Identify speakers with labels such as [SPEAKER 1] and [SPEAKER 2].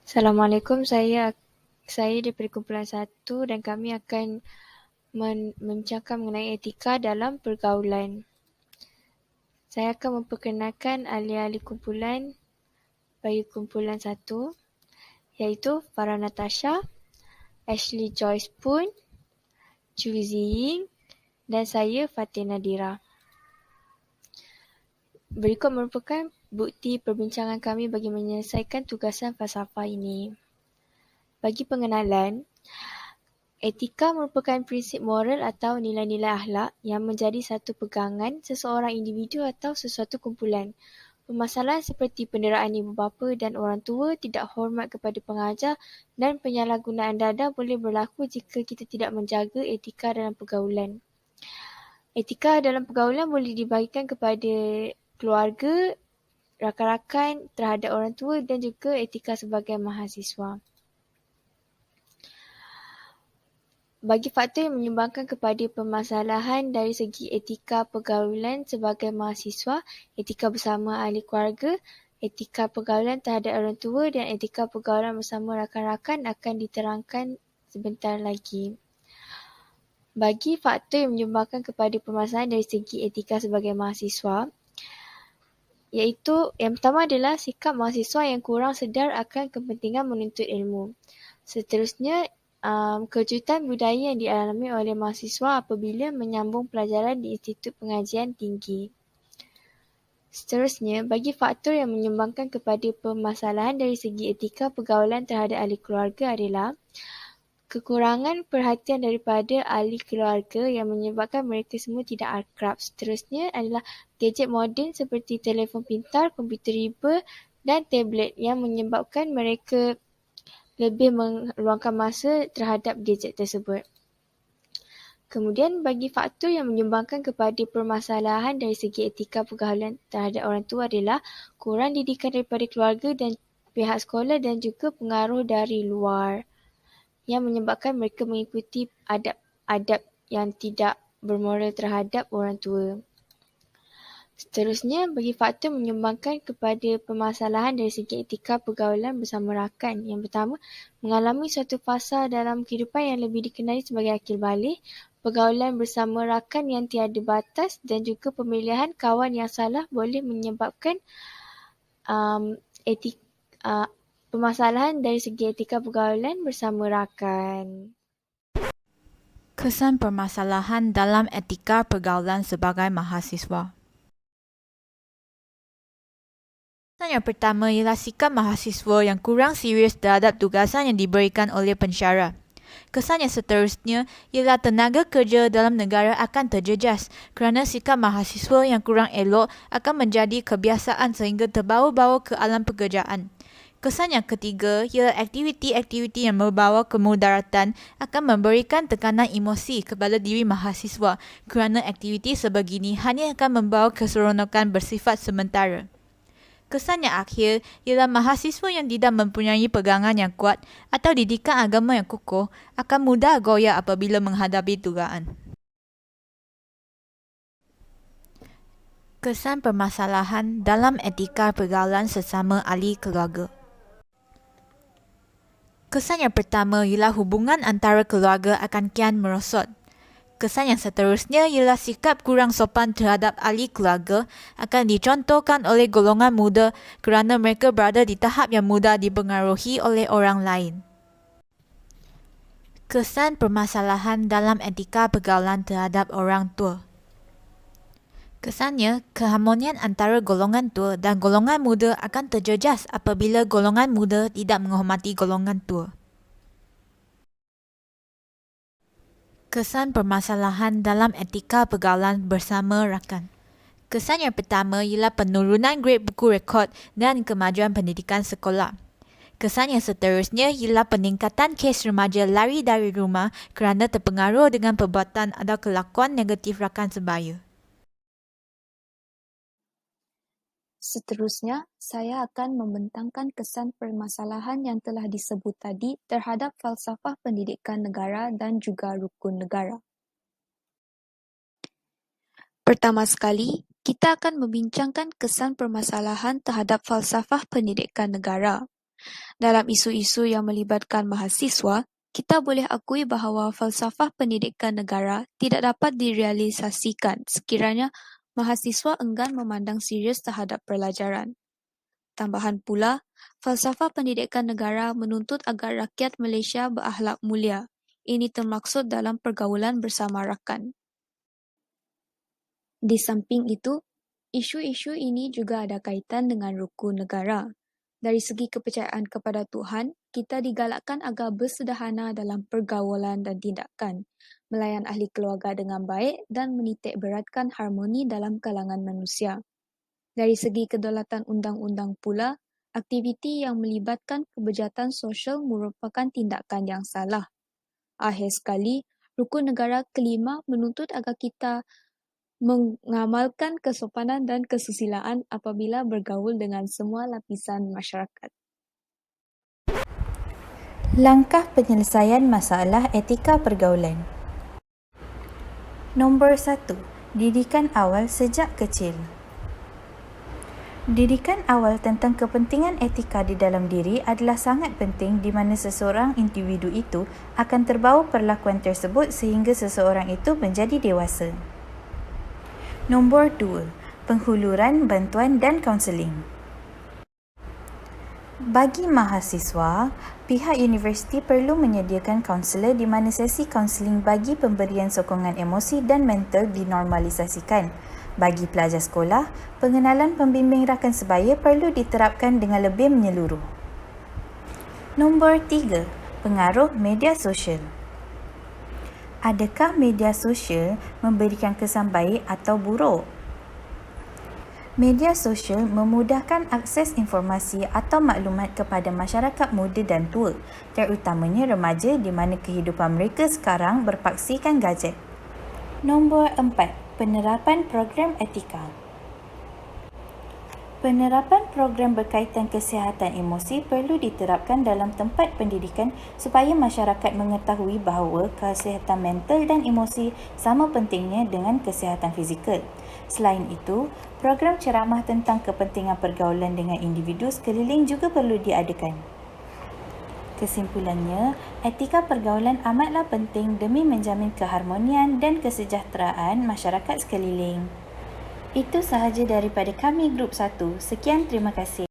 [SPEAKER 1] Assalamualaikum, saya daripada kumpulan 1 dan kami akan membincangkan mengenai etika dalam pergaulan. Saya akan memperkenalkan ahli-ahli kumpulan bagi kumpulan 1, iaitu Farah Natasha, Ashley Joyce Poon, Chu Ziying dan saya Fatin Nadira. Berikut merupakan bukti perbincangan kami bagi menyelesaikan tugasan falsafah ini. Bagi pengenalan, etika merupakan prinsip moral atau nilai-nilai akhlak yang menjadi satu pegangan seseorang individu atau sesuatu kumpulan. Permasalahan seperti penderaan ibu bapa dan orang tua, tidak hormat kepada pengajar dan penyalahgunaan dadah boleh berlaku jika kita tidak menjaga etika dalam pergaulan. Etika dalam pergaulan boleh dibahagikan kepada keluarga, rakan-rakan, terhadap orang tua dan juga etika sebagai mahasiswa. Bagi faktor yang menyumbangkan kepada permasalahan dari segi etika pergaulan sebagai mahasiswa, etika bersama ahli keluarga, etika pergaulan terhadap orang tua dan etika pergaulan bersama rakan-rakan akan diterangkan sebentar lagi. Bagi faktor yang menyumbangkan kepada permasalahan dari segi etika sebagai mahasiswa, iaitu yang pertama adalah sikap mahasiswa yang kurang sedar akan kepentingan menuntut ilmu. Seterusnya, kejutan budaya yang dialami oleh mahasiswa apabila menyambung pelajaran di institut pengajian tinggi. Seterusnya, bagi faktor yang menyumbangkan kepada permasalahan dari segi etika pergaulan terhadap ahli keluarga adalah kekurangan perhatian daripada ahli keluarga yang menyebabkan mereka semua tidak akrab. Seterusnya adalah gadget moden seperti telefon pintar, komputer riba dan tablet yang menyebabkan mereka lebih meluangkan masa terhadap gadget tersebut. Kemudian bagi faktor yang menyumbangkan kepada permasalahan dari segi etika pergaulan terhadap orang tua adalah kurang didikan daripada keluarga dan pihak sekolah dan juga pengaruh dari luar yang menyebabkan mereka mengikuti adab-adab yang tidak bermoral terhadap orang tua. Seterusnya, bagi faktor menyumbangkan kepada permasalahan dari segi etika pergaulan bersama rakan. Yang pertama, mengalami suatu fasa dalam kehidupan yang lebih dikenali sebagai akil balik, pergaulan bersama rakan yang tiada batas dan juga pemilihan kawan yang salah boleh menyebabkan permasalahan dari segi etika pergaulan bersama rakan.
[SPEAKER 2] Kesan permasalahan dalam etika pergaulan sebagai mahasiswa. Kesan yang pertama ialah sikap mahasiswa yang kurang serius terhadap tugasan yang diberikan oleh pensyarah. Kesan yang seterusnya ialah tenaga kerja dalam negara akan terjejas kerana sikap mahasiswa yang kurang elok akan menjadi kebiasaan sehingga terbawa-bawa ke alam pekerjaan. Kesan yang ketiga ialah aktiviti-aktiviti yang membawa kemudaratan akan memberikan tekanan emosi kepada diri mahasiswa kerana aktiviti sebegini hanya akan membawa keseronokan bersifat sementara. Kesan yang akhir ialah mahasiswa yang tidak mempunyai pegangan yang kuat atau didikan agama yang kukuh akan mudah goyah apabila menghadapi dugaan. Kesan permasalahan dalam etika pergaulan sesama ahli keluarga. Kesan yang pertama ialah hubungan antara keluarga akan kian merosot. Kesan yang seterusnya ialah sikap kurang sopan terhadap ahli keluarga akan dicontohkan oleh golongan muda kerana mereka berada di tahap yang mudah dipengaruhi oleh orang lain. Kesan permasalahan dalam etika pergaulan terhadap orang tua. Kesannya, keharmonian antara golongan tua dan golongan muda akan terjejas apabila golongan muda tidak menghormati golongan tua. Kesan permasalahan dalam etika pergaulan bersama rakan. Kesan yang pertama ialah penurunan grade buku rekod dan kemajuan pendidikan sekolah. Kesan yang seterusnya ialah peningkatan kes remaja lari dari rumah kerana terpengaruh dengan perbuatan atau kelakuan negatif rakan sebaya.
[SPEAKER 3] Seterusnya, saya akan membentangkan kesan permasalahan yang telah disebut tadi terhadap falsafah pendidikan negara dan juga rukun negara. Pertama sekali, kita akan membincangkan kesan permasalahan terhadap falsafah pendidikan negara. Dalam isu-isu yang melibatkan mahasiswa, kita boleh akui bahawa falsafah pendidikan negara tidak dapat direalisasikan sekiranya mahasiswa enggan memandang serius terhadap pelajaran. Tambahan pula, falsafah pendidikan negara menuntut agar rakyat Malaysia berakhlak mulia. Ini termaksud dalam pergaulan bersama rakan. Di samping itu, isu-isu ini juga ada kaitan dengan rukun negara. Dari segi kepercayaan kepada Tuhan, kita digalakkan agar bersederhana dalam pergaulan dan tindakan, melayan ahli keluarga dengan baik dan menitik beratkan harmoni dalam kalangan manusia. Dari segi kedaulatan undang-undang pula, aktiviti yang melibatkan kebejatan sosial merupakan tindakan yang salah. Akhir sekali, rukun negara kelima menuntut agar kita mengamalkan kesopanan dan kesusilaan apabila bergaul dengan semua lapisan masyarakat.
[SPEAKER 2] Langkah penyelesaian masalah etika pergaulan. Nombor 1. Didikan awal sejak kecil. Didikan awal tentang kepentingan etika di dalam diri adalah sangat penting di mana seseorang individu itu akan terbawa perlakuan tersebut sehingga seseorang itu menjadi dewasa. Nombor 2. Penghuluran, bantuan dan kaunseling. Bagi mahasiswa, pihak universiti perlu menyediakan kaunselor di mana sesi kaunseling bagi pemberian sokongan emosi dan mental dinormalisasikan. Bagi pelajar sekolah, pengenalan pembimbing rakan sebaya perlu diterapkan dengan lebih menyeluruh. Nombor 3. Pengaruh media sosial. Adakah media sosial memberikan kesan baik atau buruk? Media sosial memudahkan akses informasi atau maklumat kepada masyarakat muda dan tua, terutamanya remaja di mana kehidupan mereka sekarang berpaksikan gadget. Nombor 4. Penerapan program etika. Penerapan program berkaitan kesihatan emosi perlu diterapkan dalam tempat pendidikan supaya masyarakat mengetahui bahawa kesihatan mental dan emosi sama pentingnya dengan kesihatan fizikal. Selain itu, program ceramah tentang kepentingan pergaulan dengan individu sekeliling juga perlu diadakan. Kesimpulannya, etika pergaulan amatlah penting demi menjamin keharmonian dan kesejahteraan masyarakat sekeliling. Itu sahaja daripada kami Grup 1. Sekian, terima kasih.